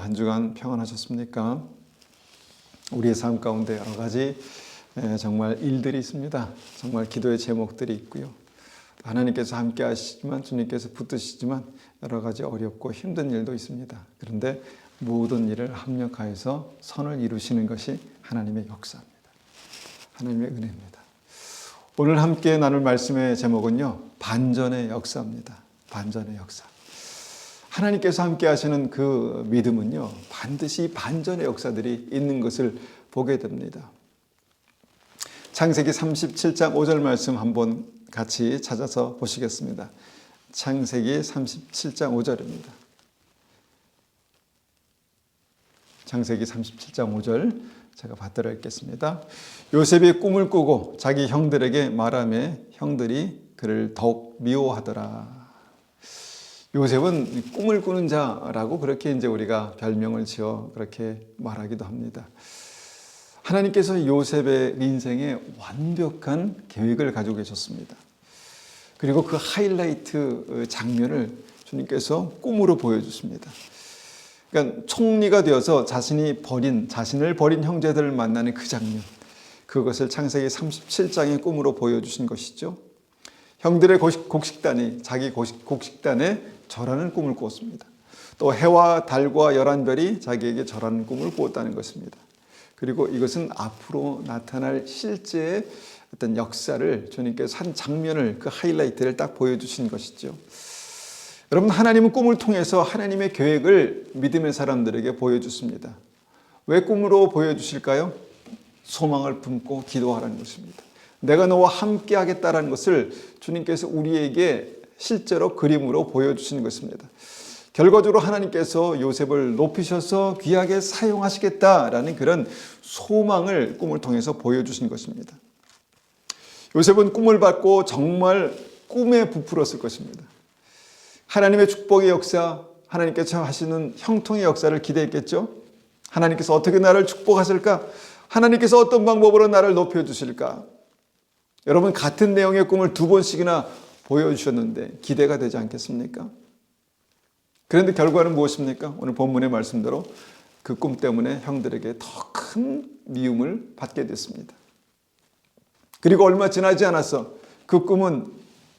한 주간 평안하셨습니까? 우리의 삶 가운데 여러 가지 정말 일들이 있습니다. 정말 기도의 제목들이 있고요. 하나님께서 함께 하시지만 주님께서 붙드시지만 여러 가지 어렵고 힘든 일도 있습니다. 그런데 모든 일을 합력하여서 선을 이루시는 것이 하나님의 역사입니다. 하나님의 은혜입니다. 오늘 함께 나눌 말씀의 제목은요, 반전의 역사입니다. 반전의 역사. 하나님께서 함께 하시는 그 믿음은요, 반드시 반전의 역사들이 있는 것을 보게 됩니다. 창세기 37장 5절 말씀 한번 같이 찾아서 보시겠습니다. 창세기 37장 5절입니다. 창세기 37장 5절 제가 받들어 읽겠습니다. 요셉이 꿈을 꾸고 자기 형들에게 말하며 형들이 그를 더욱 미워하더라. 요셉은 꿈을 꾸는 자라고 그렇게 이제 우리가 별명을 지어 그렇게 말하기도 합니다. 하나님께서 요셉의 인생에 완벽한 계획을 가지고 계셨습니다. 그리고 그 하이라이트 장면을 주님께서 꿈으로 보여주십니다. 그러니까 총리가 되어서 자신을 버린 형제들을 만나는 그 장면, 그것을 창세기 37장의 꿈으로 보여주신 것이죠. 형들의 곡식단이 자기 곡식단에 절하는 꿈을 꾸었습니다. 또 해와 달과 11별이 자기에게 절하는 꿈을 꾸었다는 것입니다. 그리고 이것은 앞으로 나타날 실제의 어떤 역사를 주님께서 한 장면을, 그 하이라이트를 딱 보여주신 것이죠. 여러분, 하나님은 꿈을 통해서 하나님의 계획을 믿음의 사람들에게 보여주십니다. 왜 꿈으로 보여주실까요? 소망을 품고 기도하라는 것입니다. 내가 너와 함께 하겠다라는 것을 주님께서 우리에게 실제로 그림으로 보여주시는 것입니다. 결과적으로 하나님께서 요셉을 높이셔서 귀하게 사용하시겠다라는 그런 소망을 꿈을 통해서 보여주신 것입니다. 요셉은 꿈을 받고 정말 꿈에 부풀었을 것입니다. 하나님의 축복의 역사, 하나님께서 하시는 형통의 역사를 기대했겠죠. 하나님께서 어떻게 나를 축복하실까? 하나님께서 어떤 방법으로 나를 높여주실까? 여러분, 같은 내용의 꿈을 2번씩이나 보여주셨는데 기대가 되지 않겠습니까? 그런데 결과는 무엇입니까? 오늘 본문의 말씀대로 그 꿈 때문에 형들에게 더 큰 미움을 받게 됐습니다. 그리고 얼마 지나지 않아서 그 꿈은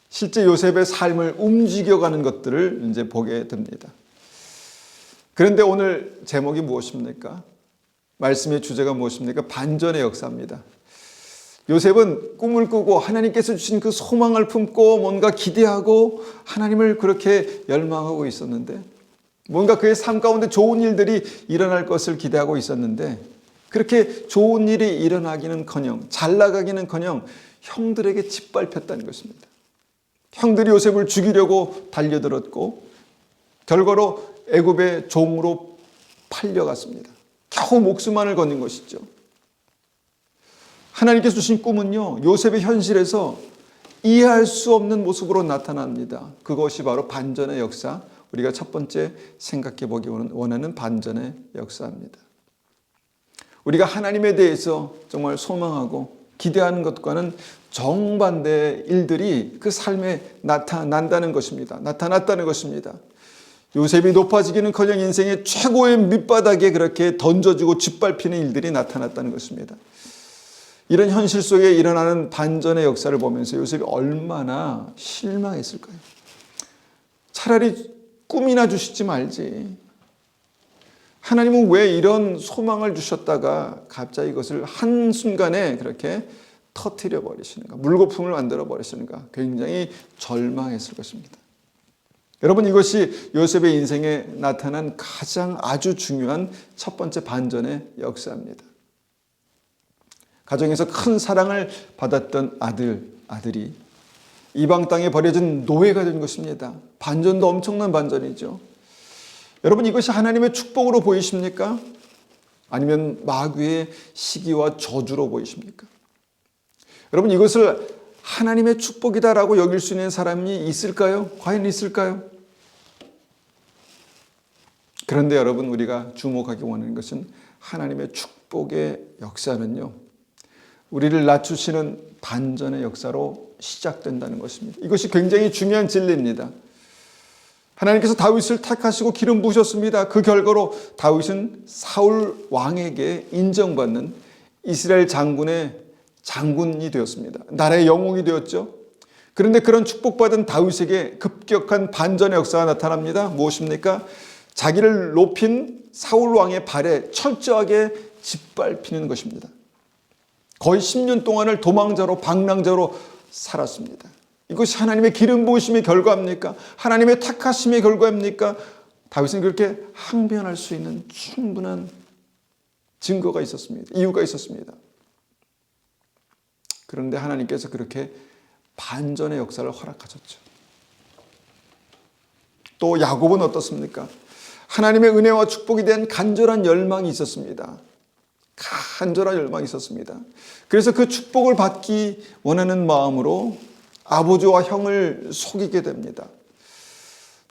실제 요셉의 삶을 움직여가는 것들을 이제 보게 됩니다. 그런데 오늘 제목이 무엇입니까? 말씀의 주제가 무엇입니까? 반전의 역사입니다. 요셉은 꿈을 꾸고 하나님께서 주신 그 소망을 품고 뭔가 기대하고 하나님을 그렇게 열망하고 있었는데, 뭔가 그의 삶 가운데 좋은 일들이 일어날 것을 기대하고 있었는데, 그렇게 좋은 일이 일어나기는커녕, 잘 나가기는커녕 형들에게 짓밟혔다는 것입니다. 형들이 요셉을 죽이려고 달려들었고 결과로 애굽의 종으로 팔려갔습니다. 겨우 목숨만을 건진 것이죠. 하나님께서 주신 꿈은요, 요셉의 현실에서 이해할 수 없는 모습으로 나타납니다. 그것이 바로 반전의 역사, 우리가 첫 번째 생각해 보기 원하는 반전의 역사입니다. 우리가 하나님에 대해서 정말 소망하고 기대하는 것과는 정반대의 일들이 그 삶에 나타났다는 것입니다. 요셉이 높아지기는커녕 인생의 최고의 밑바닥에 그렇게 던져지고 짓밟히는 일들이 나타났다는 것입니다. 이런 현실 속에 일어나는 반전의 역사를 보면서 요셉이 얼마나 실망했을까요? 차라리 꿈이나 주시지 말지. 하나님은 왜 이런 소망을 주셨다가 갑자기 이것을 한순간에 그렇게 터뜨려 버리시는가, 물거품을 만들어 버리시는가, 굉장히 절망했을 것입니다. 여러분, 이것이 요셉의 인생에 나타난 가장 아주 중요한 첫 번째 반전의 역사입니다. 가정에서 큰 사랑을 받았던 아들이 이방 땅에 버려진 노예가 된 것입니다. 반전도 엄청난 반전이죠. 여러분, 이것이 하나님의 축복으로 보이십니까? 아니면 마귀의 시기와 저주로 보이십니까? 여러분, 이것을 하나님의 축복이다라고 여길 수 있는 사람이 있을까요? 과연 있을까요? 그런데 여러분, 우리가 주목하기 원하는 것은 하나님의 축복의 역사는요, 우리를 낮추시는 반전의 역사로 시작된다는 것입니다. 이것이 굉장히 중요한 진리입니다. 하나님께서 다윗을 택하시고 기름 부으셨습니다. 그 결과로 다윗은 사울 왕에게 인정받는 이스라엘 장군의 장군이 되었습니다. 나라의 영웅이 되었죠. 그런데 그런 축복받은 다윗에게 급격한 반전의 역사가 나타납니다. 무엇입니까? 자기를 높인 사울 왕의 발에 철저하게 짓밟히는 것입니다. 거의 10년 동안을 도망자로 방랑자로 살았습니다. 이것이 하나님의 기름 부으심의 결과입니까? 하나님의 택하심의 결과입니까? 다윗은 그렇게 항변할 수 있는 충분한 증거가 있었습니다. 이유가 있었습니다. 그런데 하나님께서 그렇게 반전의 역사를 허락하셨죠. 또 야곱은 어떻습니까? 하나님의 은혜와 축복에 대한 간절한 열망이 있었습니다. 간절한 열망이 있었습니다. 그래서 그 축복을 받기 원하는 마음으로 아버지와 형을 속이게 됩니다.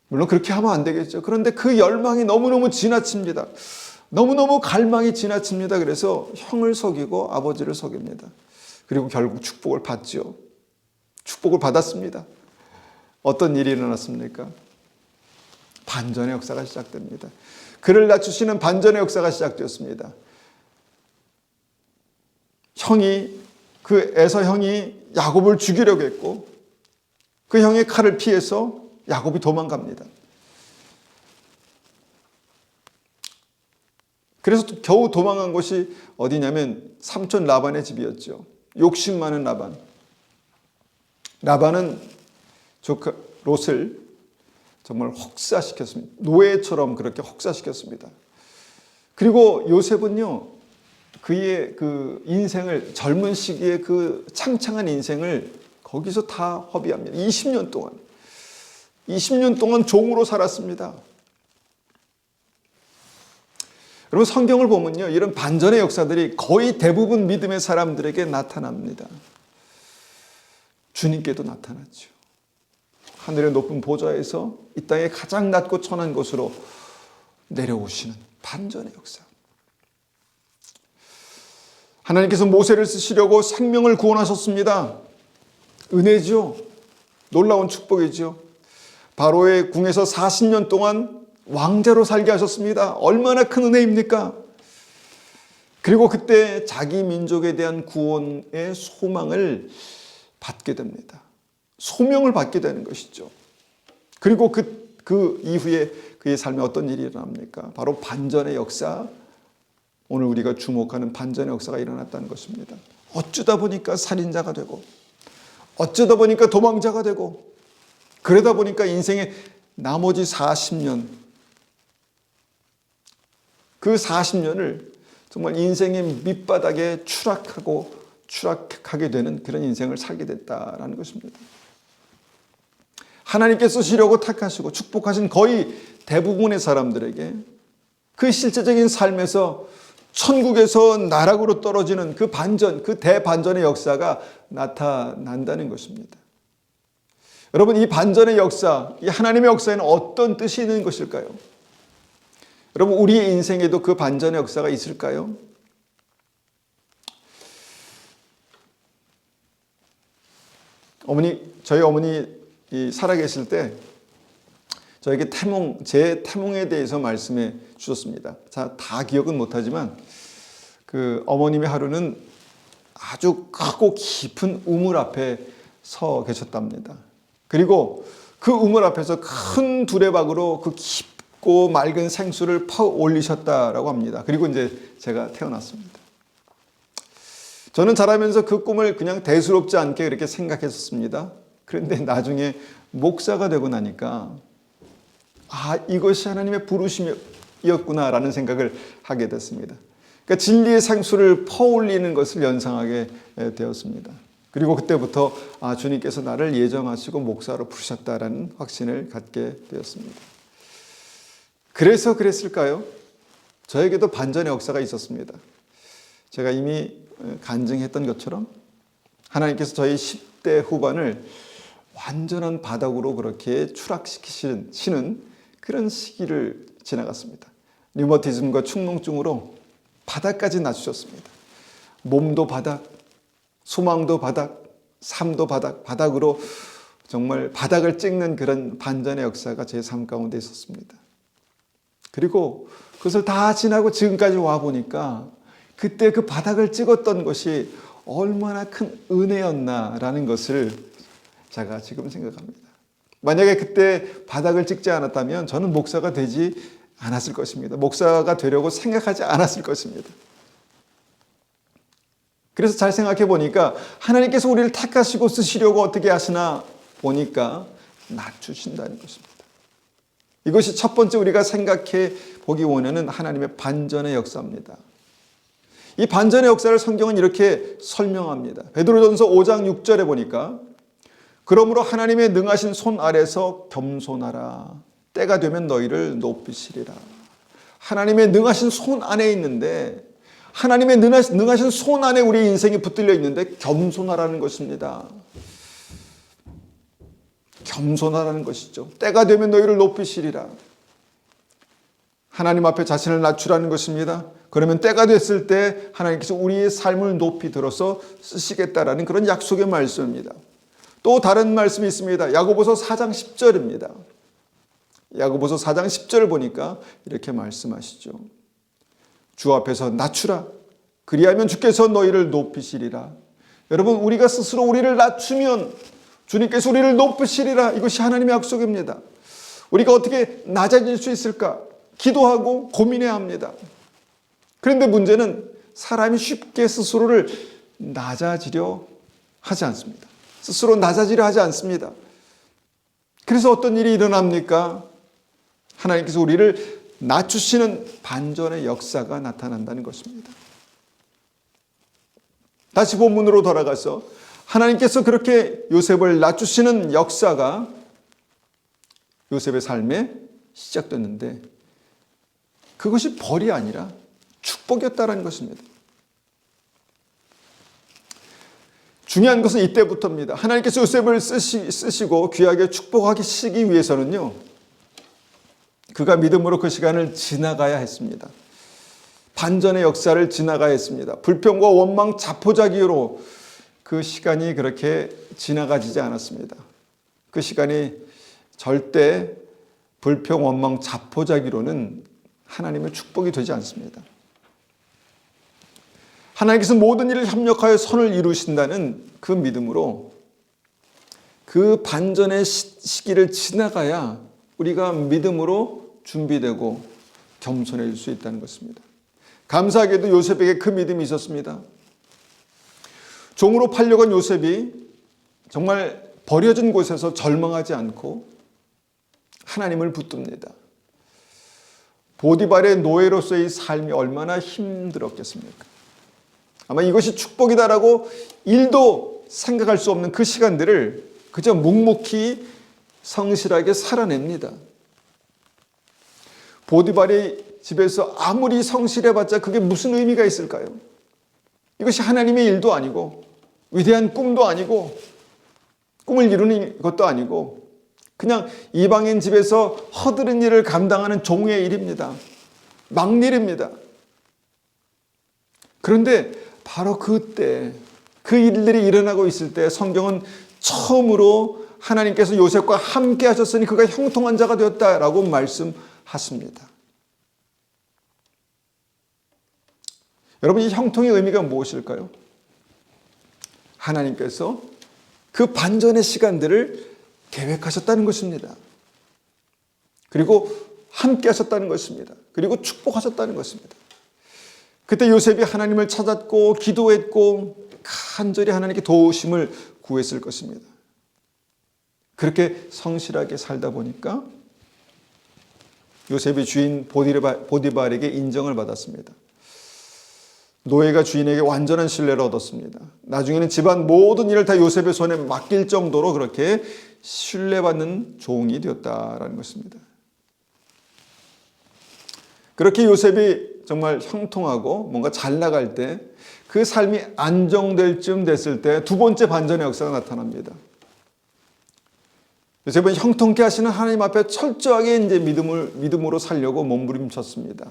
물론 그렇게 하면 안 되겠죠. 그런데 그 열망이 너무너무 지나칩니다. 너무너무 갈망이 지나칩니다. 그래서 형을 속이고 아버지를 속입니다. 그리고 결국 축복을 받죠. 축복을 받았습니다. 어떤 일이 일어났습니까? 반전의 역사가 시작됩니다. 그를 낮추시는 반전의 역사가 시작되었습니다. 그 에서 형이 야곱을 죽이려고 했고 그 형의 칼을 피해서 야곱이 도망갑니다. 그래서 겨우 도망간 곳이 어디냐면 삼촌 라반의 집이었죠. 욕심 많은 라반. 라반은 조카 롯을 정말 혹사시켰습니다. 노예처럼 그렇게 혹사시켰습니다. 그리고 요셉은요, 그의 그 인생을, 젊은 시기에 그 창창한 인생을 거기서 다 허비합니다. 20년 동안 종으로 살았습니다. 여러분, 성경을 보면요, 이런 반전의 역사들이 거의 대부분 믿음의 사람들에게 나타납니다. 주님께도 나타났죠. 하늘의 높은 보좌에서 이 땅의 가장 낮고 천한 곳으로 내려오시는 반전의 역사. 하나님께서 모세를 쓰시려고 생명을 구원하셨습니다. 은혜죠. 놀라운 축복이죠. 바로의 궁에서 40년 동안 왕자로 살게 하셨습니다. 얼마나 큰 은혜입니까? 그리고 그때 자기 민족에 대한 구원의 소망을 받게 됩니다. 소명을 받게 되는 것이죠. 그리고 그 이후에 그의 삶에 어떤 일이 일어납니까? 바로 반전의 역사, 오늘 우리가 주목하는 반전의 역사가 일어났다는 것입니다. 어쩌다 보니까 살인자가 되고, 어쩌다 보니까 도망자가 되고, 그러다 보니까 인생의 나머지 40년, 그 40년을 정말 인생의 밑바닥에 추락하게 되는 그런 인생을 살게 됐다라는 것입니다. 하나님께서 쓰시려고 택하시고 축복하신 거의 대부분의 사람들에게 그 실제적인 삶에서 천국에서 나락으로 떨어지는 그 반전, 그 대반전의 역사가 나타난다는 것입니다. 여러분, 이 반전의 역사, 이 하나님의 역사에는 어떤 뜻이 있는 것일까요? 여러분, 우리의 인생에도 그 반전의 역사가 있을까요? 저희 어머니 살아계실 때 저에게 제 태몽에 대해서 말씀해 주셨습니다. 다 기억은 못하지만 그 어머님의 하루는 아주 크고 깊은 우물 앞에 서 계셨답니다. 그리고 그 우물 앞에서 큰 두레박으로 그 깊고 맑은 생수를 퍼 올리셨다라고 합니다. 그리고 이제 제가 태어났습니다. 저는 자라면서 그 꿈을 그냥 대수롭지 않게 그렇게 생각했었습니다. 그런데 나중에 목사가 되고 나니까 이것이 하나님의 부르심이었구나라는 생각을 하게 됐습니다. 그러니까 진리의 생수를 퍼올리는 것을 연상하게 되었습니다. 그리고 그때부터 주님께서 나를 예정하시고 목사로 부르셨다라는 확신을 갖게 되었습니다. 그래서 그랬을까요? 저에게도 반전의 역사가 있었습니다. 제가 이미 간증했던 것처럼 하나님께서 저희 10대 후반을 완전한 바닥으로 그렇게 추락시키시는 그런 시기를 지나갔습니다. 류머티즘과 축농증으로 바닥까지 낮추셨습니다. 몸도 바닥, 소망도 바닥, 삶도 바닥으로 정말 바닥을 찍는 그런 반전의 역사가 제 삶 가운데 있었습니다. 그리고 그것을 다 지나고 지금까지 와 보니까 그때 그 바닥을 찍었던 것이 얼마나 큰 은혜였나라는 것을 제가 지금 생각합니다. 만약에 그때 바닥을 찍지 않았다면 저는 목사가 되지 않았을 것입니다. 목사가 되려고 생각하지 않았을 것입니다. 그래서 잘 생각해 보니까 하나님께서 우리를 택하시고 쓰시려고 어떻게 하시나 보니까 낮추신다는 것입니다. 이것이 첫 번째 우리가 생각해 보기 원하는 하나님의 반전의 역사입니다. 이 반전의 역사를 성경은 이렇게 설명합니다. 베드로전서 5장 6절에 보니까 그러므로 하나님의 능하신 손 아래서 겸손하라. 때가 되면 너희를 높이시리라. 하나님의 능하신 손 안에 있는데 하나님의 능하신 손 안에 우리 인생이 붙들려 있는데 겸손하라는 것입니다. 겸손하라는 것이죠. 때가 되면 너희를 높이시리라. 하나님 앞에 자신을 낮추라는 것입니다. 그러면 때가 됐을 때 하나님께서 우리의 삶을 높이 들어서 쓰시겠다라는 그런 약속의 말씀입니다. 또 다른 말씀이 있습니다. 야고보서 4장 10절입니다. 야고보서 4장 10절을 보니까 이렇게 말씀하시죠. 주 앞에서 낮추라. 그리하면 주께서 너희를 높이시리라. 여러분, 우리가 스스로 우리를 낮추면 주님께서 우리를 높이시리라. 이것이 하나님의 약속입니다. 우리가 어떻게 낮아질 수 있을까? 기도하고 고민해야 합니다. 그런데 문제는 사람이 쉽게 스스로를 낮아지려 하지 않습니다. 스스로 낮아지려 하지 않습니다. 그래서 어떤 일이 일어납니까? 하나님께서 우리를 낮추시는 반전의 역사가 나타난다는 것입니다. 다시 본문으로 돌아가서 하나님께서 그렇게 요셉을 낮추시는 역사가 요셉의 삶에 시작됐는데 그것이 벌이 아니라 축복이었다는 것입니다. 중요한 것은 이때부터입니다. 하나님께서 요셉을 쓰시고 귀하게 축복하시기 위해서는요, 그가 믿음으로 그 시간을 지나가야 했습니다. 반전의 역사를 지나가야 했습니다. 불평과 원망 자포자기로 그 시간이 그렇게 지나가지지 않았습니다. 그 시간이 절대 불평, 원망, 자포자기로는 하나님의 축복이 되지 않습니다. 하나님께서 모든 일을 협력하여 선을 이루신다는 그 믿음으로 그 반전의 시기를 지나가야 우리가 믿음으로 준비되고 겸손해질 수 있다는 것입니다. 감사하게도 요셉에게 그 믿음이 있었습니다. 종으로 팔려간 요셉이 정말 버려진 곳에서 절망하지 않고 하나님을 붙듭니다. 보디발의 노예로서의 삶이 얼마나 힘들었겠습니까? 아마 이것이 축복이다라고 일도 생각할 수 없는 그 시간들을 그저 묵묵히 성실하게 살아냅니다. 보디발의 집에서 아무리 성실해봤자 그게 무슨 의미가 있을까요? 이것이 하나님의 일도 아니고 위대한 꿈도 아니고 꿈을 이루는 것도 아니고 그냥 이방인 집에서 허드렛 일을 감당하는 종의 일입니다. 막일입니다. 그런데 바로 그때 그 일들이 일어나고 있을 때 성경은 처음으로 하나님께서 요셉과 함께 하셨으니 그가 형통한 자가 되었다라고 말씀하십니다. 여러분, 이 형통의 의미가 무엇일까요? 하나님께서 그 반전의 시간들을 계획하셨다는 것입니다. 그리고 함께 하셨다는 것입니다. 그리고 축복하셨다는 것입니다. 그때 요셉이 하나님을 찾았고 기도했고 간절히 하나님께 도우심을 구했을 것입니다. 그렇게 성실하게 살다 보니까 요셉이 주인 보디발에게 인정을 받았습니다. 노예가 주인에게 완전한 신뢰를 얻었습니다. 나중에는 집안 모든 일을 다 요셉의 손에 맡길 정도로 그렇게 신뢰받는 종이 되었다라는 것입니다. 그렇게 요셉이 정말 형통하고 뭔가 잘 나갈 때 그 삶이 안정될 쯤 됐을 때 두 번째 반전의 역사가 나타납니다. 요셉은 형통케 하시는 하나님 앞에 철저하게 이제 믿음으로 살려고 몸부림쳤습니다.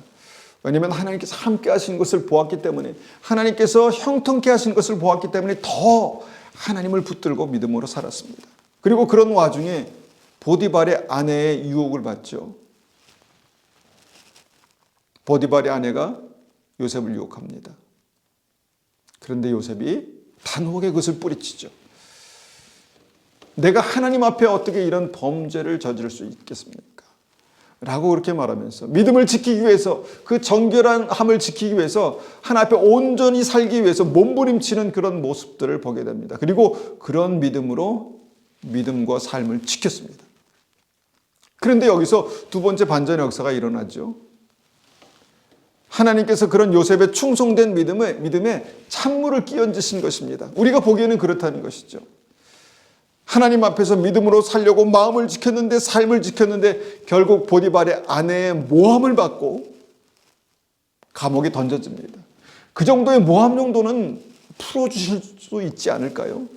왜냐하면 하나님께서 함께 하신 것을 보았기 때문에, 하나님께서 형통케 하신 것을 보았기 때문에 더 하나님을 붙들고 믿음으로 살았습니다. 그리고 그런 와중에 보디발의 아내의 유혹을 받죠. 보디발의 아내가 요셉을 유혹합니다. 그런데 요셉이 단호하게 그것을 뿌리치죠. 내가 하나님 앞에 어떻게 이런 범죄를 저지를 수 있겠습니까? 라고 그렇게 말하면서 믿음을 지키기 위해서, 그 정결함을 지키기 위해서, 하나님 앞에 온전히 살기 위해서 몸부림치는 그런 모습들을 보게 됩니다. 그리고 그런 믿음으로 믿음과 삶을 지켰습니다. 그런데 여기서 두 번째 반전의 역사가 일어나죠. 하나님께서 그런 요셉의 충성된 믿음에 찬물을 끼얹으신 것입니다. 우리가 보기에는 그렇다는 것이죠. 하나님 앞에서 믿음으로 살려고 마음을 지켰는데, 삶을 지켰는데 결국 보디발의 아내의 모함을 받고 감옥에 던져집니다. 그 정도의 모함 정도는 풀어주실 수 있지 않을까요?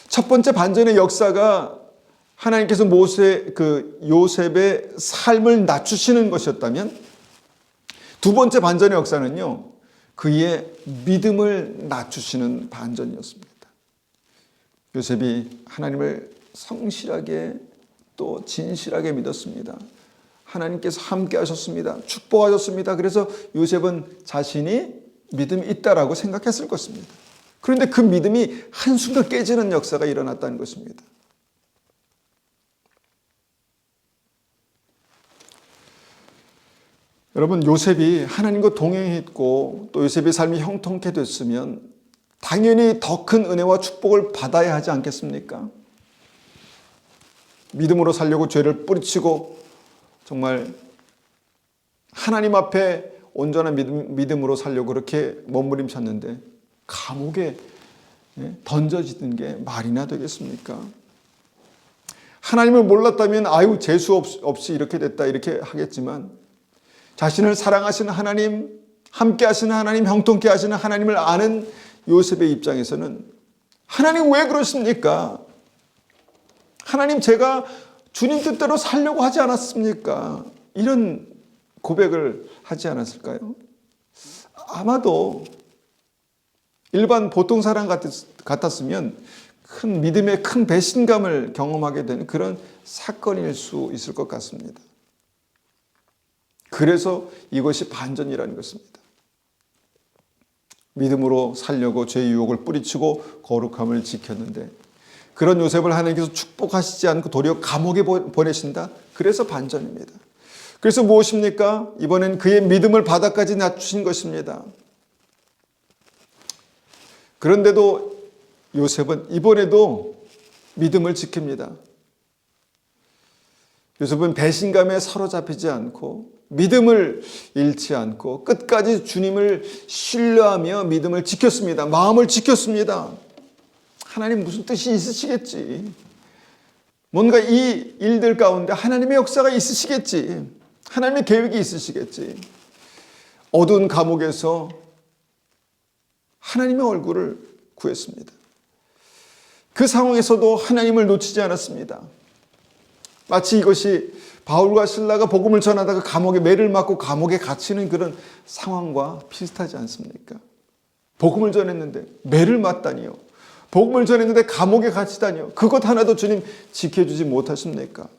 첫 번째 반전의 역사가 하나님께서 요셉의 삶을 낮추시는 것이었다면, 두 번째 반전의 역사는요, 그의 믿음을 낮추시는 반전이었습니다. 요셉이 하나님을 성실하게 또 진실하게 믿었습니다. 하나님께서 함께 하셨습니다. 축복하셨습니다. 그래서 요셉은 자신이 믿음이 있다라고 생각했을 것입니다. 그런데 그 믿음이 한순간 깨지는 역사가 일어났다는 것입니다. 여러분, 요셉이 하나님과 동행했고 또 요셉의 삶이 형통케 됐으면 당연히 더 큰 은혜와 축복을 받아야 하지 않겠습니까? 믿음으로 살려고 죄를 뿌리치고 정말 하나님 앞에 온전한 믿음으로 살려고 그렇게 몸부림쳤는데 감옥에 던져지는 게 말이나 되겠습니까? 하나님을 몰랐다면 아유 재수 없이 이렇게 됐다 이렇게 하겠지만, 자신을 사랑하시는 하나님, 함께 하시는 하나님, 형통케 하시는 하나님을 아는 요셉의 입장에서는 하나님 왜 그러십니까? 하나님, 제가 주님 뜻대로 살려고 하지 않았습니까? 이런 고백을 하지 않았을까요? 아마도 일반 보통 사람 같았으면 큰 믿음의 큰 배신감을 경험하게 되는 그런 사건일 수 있을 것 같습니다. 그래서 이것이 반전이라는 것입니다. 믿음으로 살려고 죄의 유혹을 뿌리치고 거룩함을 지켰는데 그런 요셉을 하나님께서 축복하시지 않고 도리어 감옥에 보내신다? 그래서 반전입니다. 그래서 무엇입니까? 이번엔 그의 믿음을 바닥까지 낮추신 것입니다. 그런데도 요셉은 이번에도 믿음을 지킵니다. 요셉은 배신감에 사로잡히지 않고 믿음을 잃지 않고 끝까지 주님을 신뢰하며 믿음을 지켰습니다. 마음을 지켰습니다. 하나님 무슨 뜻이 있으시겠지. 뭔가 이 일들 가운데 하나님의 역사가 있으시겠지. 하나님의 계획이 있으시겠지. 어두운 감옥에서 하나님의 얼굴을 구했습니다. 그 상황에서도 하나님을 놓치지 않았습니다. 마치 이것이 바울과 실라가 복음을 전하다가 감옥에 매를 맞고 감옥에 갇히는 그런 상황과 비슷하지 않습니까? 복음을 전했는데 매를 맞다니요. 복음을 전했는데 감옥에 갇히다니요. 그것 하나도 주님 지켜주지 못하십니까?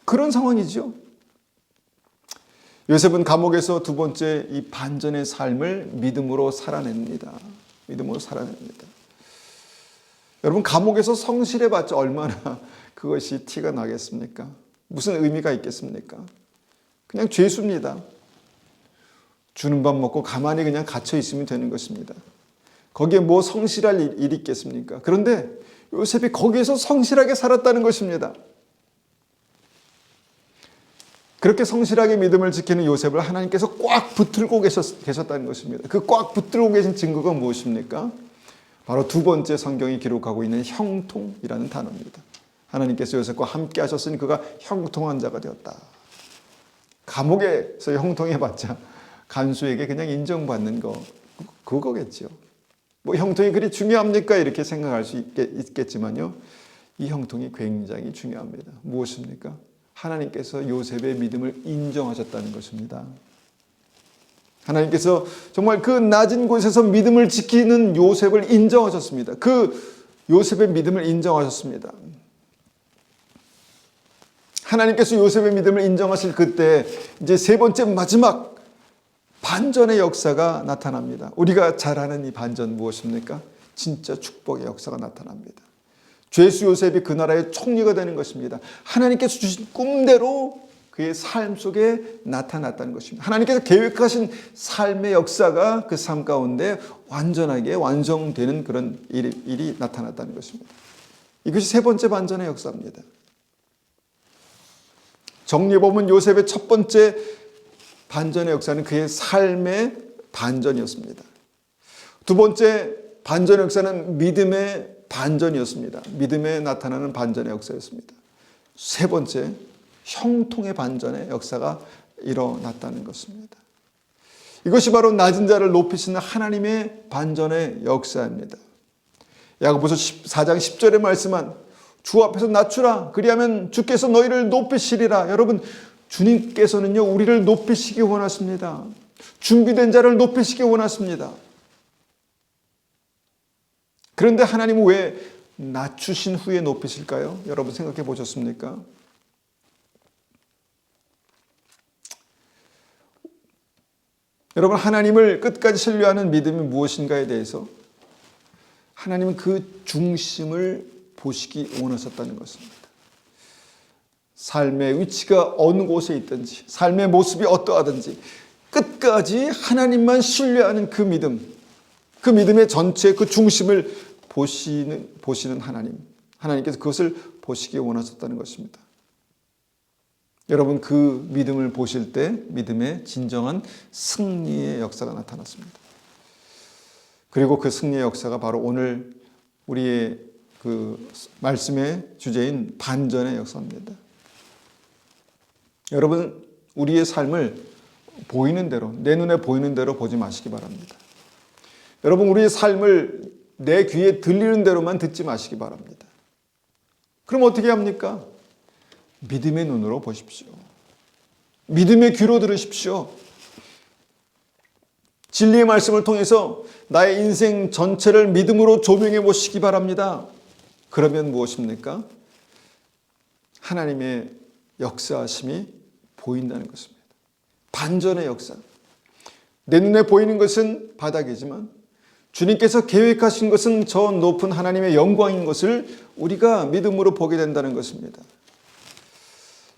그런 상황이죠. 요셉은 감옥에서 두 번째 이 반전의 삶을 믿음으로 살아냅니다. 믿음으로 살아냅니다. 여러분, 감옥에서 성실해봤자 얼마나 그것이 티가 나겠습니까? 무슨 의미가 있겠습니까? 그냥 죄수입니다. 주는 밥 먹고 가만히 그냥 갇혀 있으면 되는 것입니다. 거기에 뭐 성실할 일이 있겠습니까? 그런데 요셉이 거기에서 성실하게 살았다는 것입니다. 그렇게 성실하게 믿음을 지키는 요셉을 하나님께서 꽉 붙들고 계셨다는 것입니다. 그 꽉 붙들고 계신 증거가 무엇입니까? 바로 두 번째 성경이 기록하고 있는 형통이라는 단어입니다. 하나님께서 요셉과 함께 하셨으니 그가 형통한 자가 되었다. 감옥에서 형통해봤자 간수에게 그냥 인정받는 거 그거겠죠. 뭐 형통이 그리 중요합니까? 이렇게 생각할 수 있겠지만요. 이 형통이 굉장히 중요합니다. 무엇입니까? 하나님께서 요셉의 믿음을 인정하셨다는 것입니다. 하나님께서 정말 그 낮은 곳에서 믿음을 지키는 요셉을 인정하셨습니다. 그 요셉의 믿음을 인정하셨습니다. 하나님께서 요셉의 믿음을 인정하실 그때 이제 세 번째 마지막 반전의 역사가 나타납니다. 우리가 잘 아는 이 반전 무엇입니까? 진짜 축복의 역사가 나타납니다. 죄수 요셉이 그 나라의 총리가 되는 것입니다. 하나님께서 주신 꿈대로 그의 삶 속에 나타났다는 것입니다. 하나님께서 계획하신 삶의 역사가 그 삶 가운데 완전하게 완성되는 그런 일이 나타났다는 것입니다. 이것이 세 번째 반전의 역사입니다. 정리해보면 요셉의 첫 번째 반전의 역사는 그의 삶의 반전이었습니다. 두 번째 반전의 역사는 믿음의 반전이었습니다. 믿음에 나타나는 반전의 역사였습니다. 세 번째, 형통의 반전의 역사가 일어났다는 것입니다. 이것이 바로 낮은 자를 높이시는 하나님의 반전의 역사입니다. 야고보서 4장 10절에 말씀한 주 앞에서 낮추라 그리하면 주께서 너희를 높이시리라. 여러분, 주님께서는요 우리를 높이시기 원하십니다. 준비된 자를 높이시기 원하십니다. 그런데 하나님은 왜 낮추신 후에 높이실까요? 여러분 생각해 보셨습니까? 여러분, 하나님을 끝까지 신뢰하는 믿음이 무엇인가에 대해서 하나님은 그 중심을 보시기 원하셨다는 것입니다. 삶의 위치가 어느 곳에 있든지, 삶의 모습이 어떠하든지 끝까지 하나님만 신뢰하는 그 믿음, 그 믿음의 전체 그 중심을 보시는 하나님께서 그것을 보시기 원하셨다는 것입니다. 여러분, 그 믿음을 보실 때 믿음의 진정한 승리의 역사가 나타났습니다. 그리고 그 승리의 역사가 바로 오늘 우리의 그 말씀의 주제인 반전의 역사입니다. 여러분, 우리의 삶을 보이는 대로, 내 눈에 보이는 대로 보지 마시기 바랍니다. 여러분, 우리의 삶을 내 귀에 들리는 대로만 듣지 마시기 바랍니다. 그럼 어떻게 합니까? 믿음의 눈으로 보십시오. 믿음의 귀로 들으십시오. 진리의 말씀을 통해서 나의 인생 전체를 믿음으로 조명해 보시기 바랍니다. 그러면 무엇입니까? 하나님의 역사하심이 보인다는 것입니다. 반전의 역사. 내 눈에 보이는 것은 바닥이지만 주님께서 계획하신 것은 저 높은 하나님의 영광인 것을 우리가 믿음으로 보게 된다는 것입니다.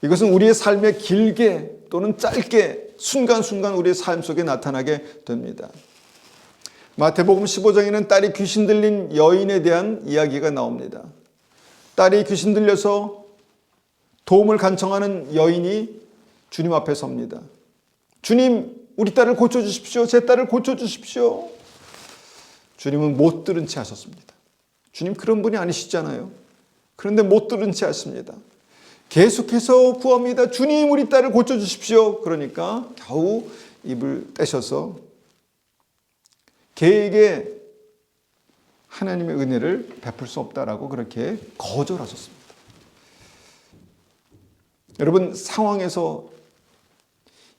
이것은 우리의 삶에 길게 또는 짧게 순간순간 우리의 삶 속에 나타나게 됩니다. 마태복음 15장에는 딸이 귀신 들린 여인에 대한 이야기가 나옵니다. 딸이 귀신 들려서 도움을 간청하는 여인이 주님 앞에 섭니다. 주님, 우리 딸을 고쳐주십시오. 제 딸을 고쳐주십시오. 주님은 못 들은 채 하셨습니다. 주님 그런 분이 아니시잖아요. 그런데 못 들은 채 하십니다. 계속해서 구합니다. 주님, 우리 딸을 고쳐주십시오. 그러니까 겨우 입을 떼셔서 걔에게 하나님의 은혜를 베풀 수 없다라고 그렇게 거절하셨습니다. 여러분, 상황에서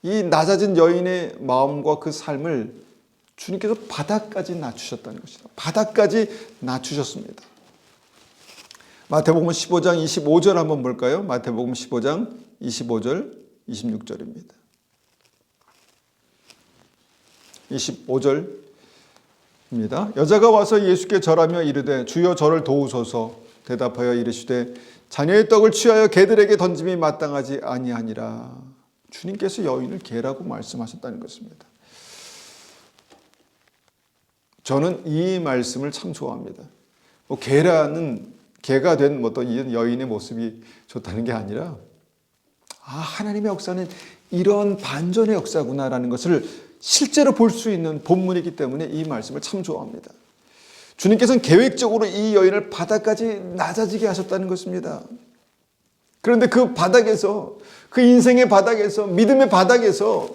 이 낮아진 여인의 마음과 그 삶을 주님께서 바닥까지 낮추셨다는 것이다. 바닥까지 낮추셨습니다. 마태복음 15장 25절 한번 볼까요? 마태복음 15장 25절, 26절입니다. 25절입니다. 여자가 와서 예수께 절하며 이르되 주여 저를 도우소서. 대답하여 이르시되 자녀의 떡을 취하여 개들에게 던짐이 마땅하지 아니하니라. 주님께서 여인을 개라고 말씀하셨다는 것입니다. 저는 이 말씀을 참 좋아합니다. 개가 된 어떤 여인의 모습이 좋다는 게 아니라, 하나님의 역사는 이런 반전의 역사구나라는 것을 실제로 볼 수 있는 본문이기 때문에 이 말씀을 참 좋아합니다. 주님께서는 계획적으로 이 여인을 바닥까지 낮아지게 하셨다는 것입니다. 그런데 그 바닥에서, 그 인생의 바닥에서, 믿음의 바닥에서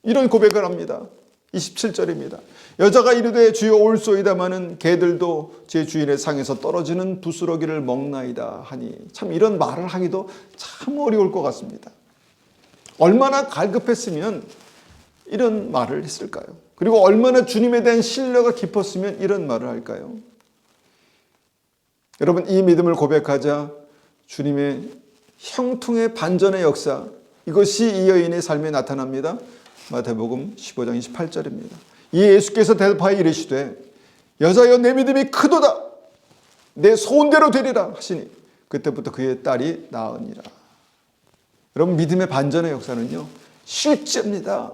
이런 고백을 합니다. 27절입니다. 여자가 이르되 주여 올소이다마는 개들도 제 주인의 상에서 떨어지는 부스러기를 먹나이다 하니, 참 이런 말을 하기도 참 어려울 것 같습니다. 얼마나 갈급했으면 이런 말을 했을까요? 그리고 얼마나 주님에 대한 신뢰가 깊었으면 이런 말을 할까요? 여러분, 이 믿음을 고백하자 주님의 형통의 반전의 역사, 이것이 이 여인의 삶에 나타납니다. 마태복음 15장 28절입니다. 이 예수께서 대답하여 이르시되 여자여 내 믿음이 크도다, 내 소원대로 되리라 하시니 그때부터 그의 딸이 나으니라. 여러분, 믿음의 반전의 역사는요, 실제입니다.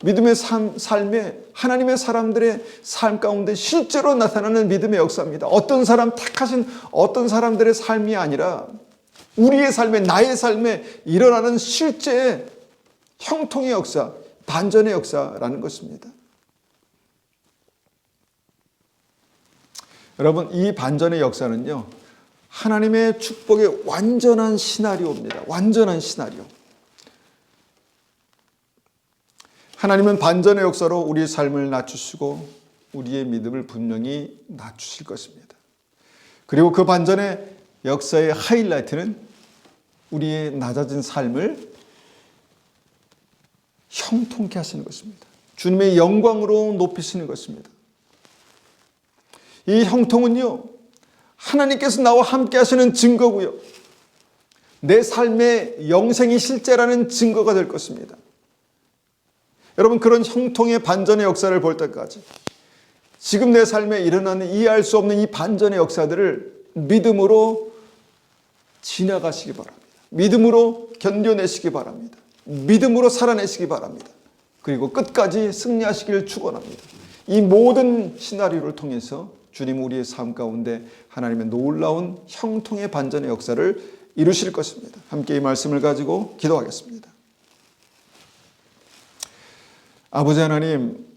믿음의 삶에 하나님의 사람들의 삶 가운데 실제로 나타나는 믿음의 역사입니다. 어떤 사람, 택하신 어떤 사람들의 삶이 아니라 우리의 삶에, 나의 삶에 일어나는 실제의 형통의 역사, 반전의 역사라는 것입니다. 여러분, 이 반전의 역사는요, 하나님의 축복의 완전한 시나리오입니다. 완전한 시나리오. 하나님은 반전의 역사로 우리의 삶을 낮추시고 우리의 믿음을 분명히 낮추실 것입니다. 그리고 그 반전의 역사의 하이라이트는 우리의 낮아진 삶을 형통케 하시는 것입니다. 주님의 영광으로 높이시는 것입니다. 이 형통은요, 하나님께서 나와 함께 하시는 증거고요, 내 삶의 영생이 실제라는 증거가 될 것입니다. 여러분, 그런 형통의 반전의 역사를 볼 때까지 지금 내 삶에 일어나는 이해할 수 없는 이 반전의 역사들을 믿음으로 지나가시기 바랍니다. 믿음으로 견뎌내시기 바랍니다. 믿음으로 살아내시기 바랍니다. 그리고 끝까지 승리하시기를 축원합니다. 이 모든 시나리오를 통해서 주님 우리의 삶 가운데 하나님의 놀라운 형통의 반전의 역사를 이루실 것입니다. 함께 이 말씀을 가지고 기도하겠습니다. 아버지 하나님,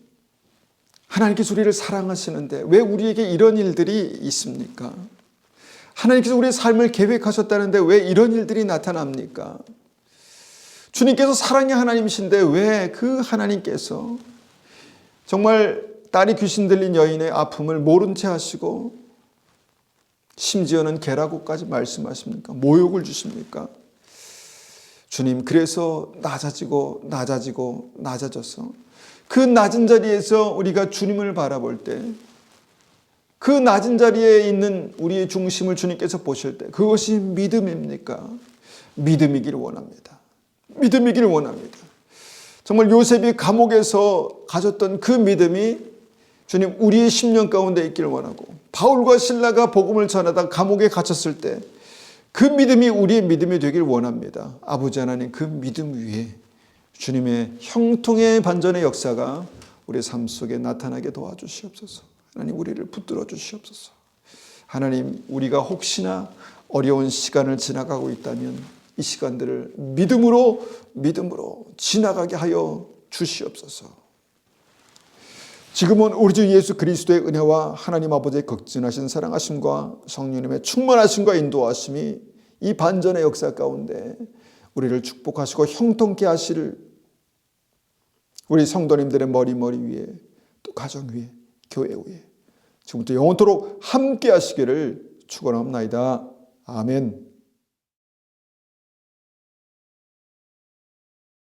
하나님께서 우리를 사랑하시는데 왜 우리에게 이런 일들이 있습니까? 하나님께서 우리의 삶을 계획하셨다는데 왜 이런 일들이 나타납니까? 주님께서 사랑의 하나님이신데 왜 그 하나님께서 정말 딸이 귀신 들린 여인의 아픔을 모른 채 하시고 심지어는 개라고까지 말씀하십니까? 모욕을 주십니까? 주님, 그래서 낮아져서 그 낮은 자리에서 우리가 주님을 바라볼 때, 그 낮은 자리에 있는 우리의 중심을 주님께서 보실 때 그것이 믿음입니까? 믿음이기를 원합니다. 믿음이기를 원합니다. 정말 요셉이 감옥에서 가졌던 그 믿음이 주님 우리의 심령 가운데 있기를 원하고, 바울과 실라가 복음을 전하다 감옥에 갇혔을 때 그 믿음이 우리의 믿음이 되길 원합니다. 아버지 하나님, 그 믿음 위에 주님의 형통의 반전의 역사가 우리의 삶 속에 나타나게 도와주시옵소서. 하나님, 우리를 붙들어 주시옵소서. 하나님, 우리가 혹시나 어려운 시간을 지나가고 있다면 이 시간들을 믿음으로 지나가게 하여 주시옵소서. 지금은 우리 주 예수 그리스도의 은혜와 하나님 아버지의 극진하신 사랑하심과 성령님의 충만하심과 인도하심이 이 반전의 역사 가운데 우리를 축복하시고 형통케 하실 우리 성도님들의 머리 위에, 또 가정 위에, 교회 위에 지금부터 영원토록 함께 하시기를 축원합니다. 아멘.